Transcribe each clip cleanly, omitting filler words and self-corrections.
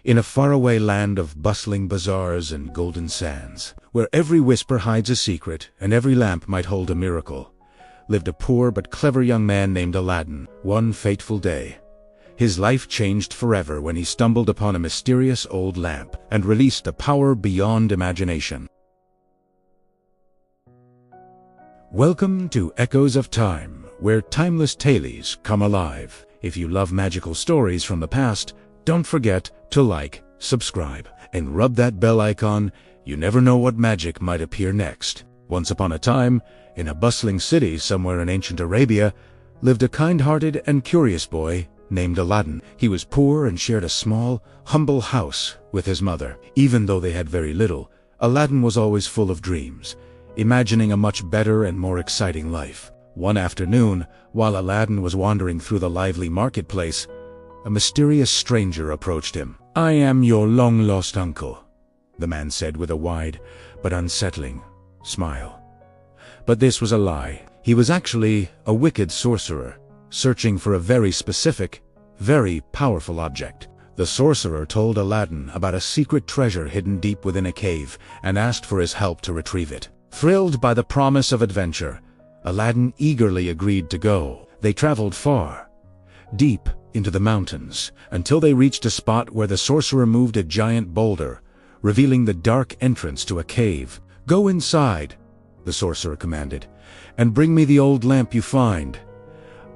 In a faraway land of bustling bazaars and golden sands, where every whisper hides a secret and every lamp might hold a miracle, lived a poor but clever young man named Aladdin. One fateful day, his life changed forever when he stumbled upon a mysterious old lamp and released a power beyond imagination. Welcome to Echoes of Time, where timeless tales come alive. If you love magical stories from the past, don't forget to like, subscribe, and rub that bell icon. You never know what magic might appear next. Once upon a time, in a bustling city somewhere in ancient Arabia, lived a kind-hearted and curious boy named Aladdin. He was poor and shared a small, humble house with his mother. Even though they had very little, Aladdin was always full of dreams, imagining a much better and more exciting life. One afternoon, while Aladdin was wandering through the lively marketplace, a mysterious stranger approached him. "I am your long-lost uncle," the man said with a wide but unsettling smile. But this was a lie. He was actually a wicked sorcerer, searching for a very specific, very powerful object. The sorcerer told Aladdin about a secret treasure hidden deep within a cave and asked for his help to retrieve it. Thrilled by the promise of adventure, Aladdin eagerly agreed to go. They traveled far, deep into the mountains, until they reached a spot where the sorcerer moved a giant boulder, revealing the dark entrance to a cave. "Go inside," the sorcerer commanded, "and bring me the old lamp you find.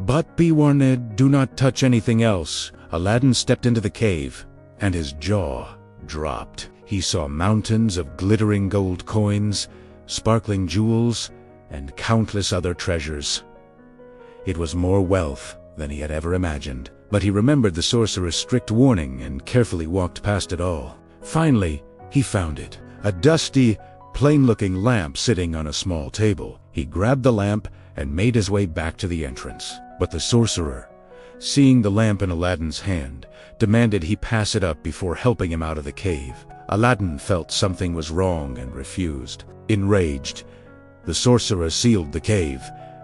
But be warned, do not touch anything else." Aladdin stepped into the cave, and his jaw dropped. He saw mountains of glittering gold coins, sparkling jewels, and countless other treasures. It was more wealth than he had ever imagined, but he remembered the sorcerer's strict warning and carefully walked past it all. Finally, he found it, a dusty, plain-looking lamp sitting on a small table. He grabbed the lamp and made his way back to the entrance. But the sorcerer, seeing the lamp in Aladdin's hand, demanded he pass it up before helping him out of the cave. Aladdin felt something was wrong and refused. Enraged, the sorcerer sealed the cave,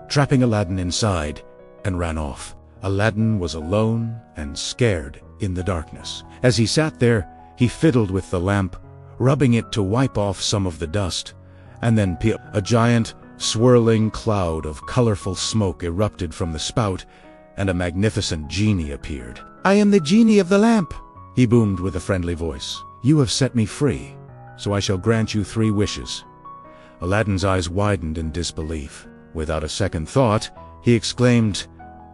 trapping Aladdin inside, and ran off. Aladdin was alone and scared in the darkness. As he sat there, he fiddled with the lamp, rubbing it to wipe off some of the dust, and then a giant, swirling cloud of colorful smoke erupted from the spout, and a magnificent genie appeared. "I am the genie of the lamp," he boomed with a friendly voice. "You have set me free, so I shall grant you 3 wishes." Aladdin's eyes widened in disbelief. Without a second thought, he exclaimed,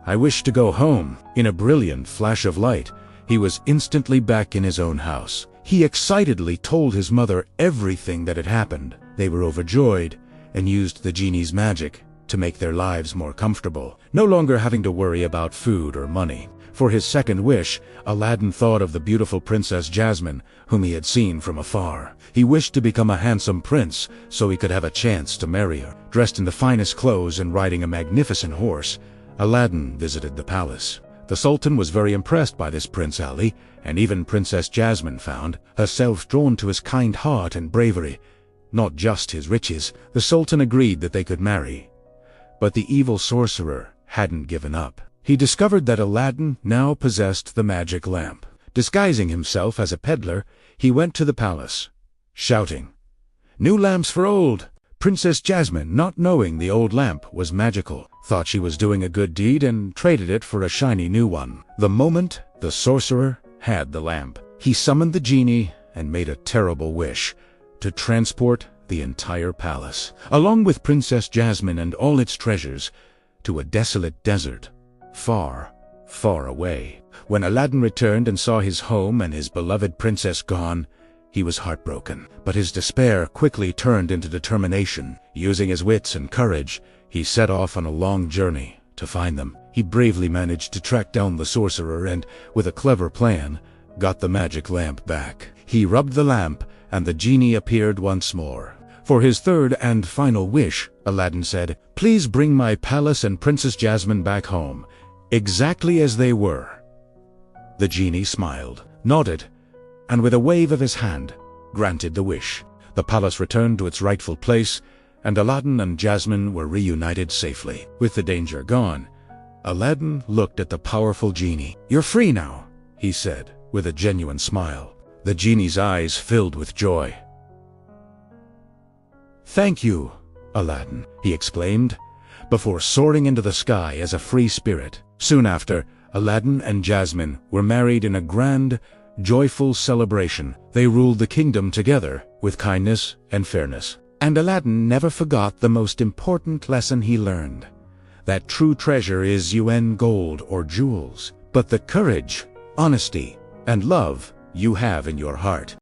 "I wish to go home." In a brilliant flash of light, he was instantly back in his own house. He excitedly told his mother everything that had happened. They were overjoyed and used the genie's magic to make their lives more comfortable, no longer having to worry about food or money. For his second wish, Aladdin thought of the beautiful Princess Jasmine, whom he had seen from afar. He wished to become a handsome prince so he could have a chance to marry her. Dressed in the finest clothes and riding a magnificent horse, Aladdin visited the palace. The Sultan was very impressed by this Prince Ali, and even Princess Jasmine found herself drawn to his kind heart and bravery, not just his riches. The Sultan agreed that they could marry. But the evil sorcerer hadn't given up. He discovered that Aladdin now possessed the magic lamp. Disguising himself as a peddler, he went to the palace, shouting, "New lamps for old!" Princess Jasmine, not knowing the old lamp was magical, thought she was doing a good deed and traded it for a shiny new one. The moment the sorcerer had the lamp, he summoned the genie and made a terrible wish to transport the entire palace, along with Princess Jasmine and all its treasures, to a desolate desert, far, far away. When Aladdin returned and saw his home and his beloved princess gone, he was heartbroken. But his despair quickly turned into determination. Using his wits and courage, he set off on a long journey to find them. He bravely managed to track down the sorcerer and, with a clever plan, got the magic lamp back. He rubbed the lamp, and the genie appeared once more. For his third and final wish, Aladdin said, "Please bring my palace and Princess Jasmine back home, exactly as they were." The genie smiled, nodded, and with a wave of his hand, granted the wish. The palace returned to its rightful place, and Aladdin and Jasmine were reunited safely. With the danger gone, Aladdin looked at the powerful genie. "You're free now," he said, with a genuine smile. The genie's eyes filled with joy. "Thank you, Aladdin," he exclaimed, before soaring into the sky as a free spirit. Soon after, Aladdin and Jasmine were married in a grand, joyful celebration. They ruled the kingdom together with kindness and fairness. And Aladdin never forgot the most important lesson he learned: that true treasure is gold or jewels, but the courage, honesty, and love you have in your heart.